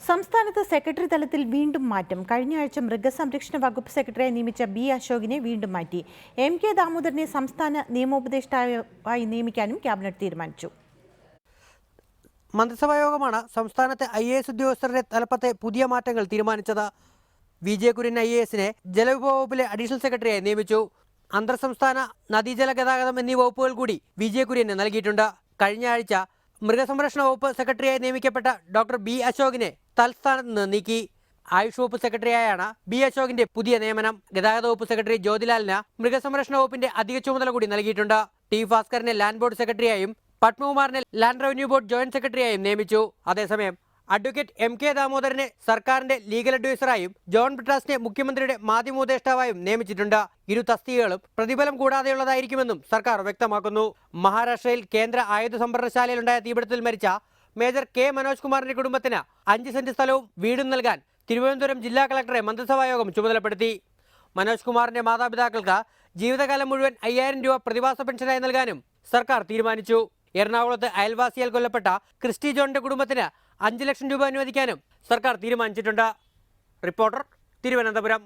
സംസ്ഥാനത്ത് സെക്രട്ടറി തലത്തിൽ വീണ്ടും മാറ്റം. കഴിഞ്ഞയാഴ്ച മൃഗസംരക്ഷണ വകുപ്പ് സെക്രട്ടറിയായി നിയമിച്ച ബി അശോകിനെ വീണ്ടും മാറ്റി. MK ദാമോദരനെ സംസ്ഥാന നിയമോപദേഷ്ടാവായി നിയമിക്കാനും ക്യാബിനറ്റ് തീരുമാനിച്ചു. മന്ത്രിസഭായോഗമാണ് സംസ്ഥാനത്തെ IAS ഉദ്യോഗസ്ഥരുടെ തലപ്പത്തെ പുതിയ മാറ്റങ്ങൾ തീരുമാനിച്ചത്. VJ കുര്യൻ IASനെ ജലവിഭവ വകുപ്പിലെ അഡീഷണൽ സെക്രട്ടറിയായി നിയമിച്ചു. അന്തർ സംസ്ഥാന നദീജല ഗതാഗതം എന്നീ വകുപ്പുകൾ കൂടി VJ കുര്യന് നൽകിയിട്ടുണ്ട്. കഴിഞ്ഞ ആഴ്ച മൃഗസംരക്ഷണ വകുപ്പ് സെക്രട്ടറിയായി നിയമിക്കപ്പെട്ട ഡോക്ടർ B അശോകിനെ തൽസ്ഥാനത്ത് നിന്ന് നീക്കി. ആയുഷ് വകുപ്പ് സെക്രട്ടറിയായാണ് B അശോകിന്റെ പുതിയ നിയമനം. ഗതാഗത വകുപ്പ് സെക്രട്ടറി ജ്യോതിലാലിന് മൃഗസംരക്ഷണ വകുപ്പിന്റെ അധിക ചുമതല കൂടി നൽകിയിട്ടുണ്ട്. T ഭാസ്കറിനെ ലാൻഡ് ബോർഡ് സെക്രട്ടറിയായും പത്മകുമാറിനെ ലാൻഡ് റവന്യൂ ബോർഡ് ജോയിന്റ് സെക്രട്ടറിയായും നിയമിച്ചു. അതേസമയം അഡ്വക്കേറ്റ് MK ദാമോദരനെ സർക്കാരിന്റെ ലീഗൽ അഡ്വൈസറായും ജോൺ ബ്രിട്ടാസിനെ മുഖ്യമന്ത്രിയുടെ മാധ്യമോപദേഷ്ടാവായും നിയമിച്ചിട്ടുണ്ട്. ഇരു തസ്തികകളും പ്രതിഫലം കൂടാതെയുള്ളതായിരിക്കുമെന്നും സർക്കാർ വ്യക്തമാക്കുന്നു. മഹാരാഷ്ട്രയിൽ കേന്ദ്ര ആയുധ സംഭരണശാലയിലുണ്ടായ തീപിടുത്തത്തിൽ മരിച്ച മേജർ K മനോജ് കുമാറിന്റെ കുടുംബത്തിന് 5 സെന്റ് സ്ഥലവും വീടും നൽകാൻ തിരുവനന്തപുരം ജില്ലാ കളക്ടറെ മന്ത്രിസഭായോഗം ചുമതലപ്പെടുത്തി. മനോജ് കുമാറിന്റെ മാതാപിതാക്കൾക്ക് ജീവിതകാലം മുഴുവൻ 5000 രൂപ പ്രതിമാസ പെൻഷനായി നൽകാനും സർക്കാർ തീരുമാനിച്ചു. എറണാകുളത്ത് അയൽവാസിയാൽ കൊല്ലപ്പെട്ട ക്രിസ്റ്റി ജോണിന്റെ കുടുംബത്തിന് 5 ലക്ഷം രൂപ അനുവദിക്കാനും സർക്കാർ തീരുമാനിച്ചിട്ടുണ്ട്. റിപ്പോർട്ടർ, തിരുവനന്തപുരം.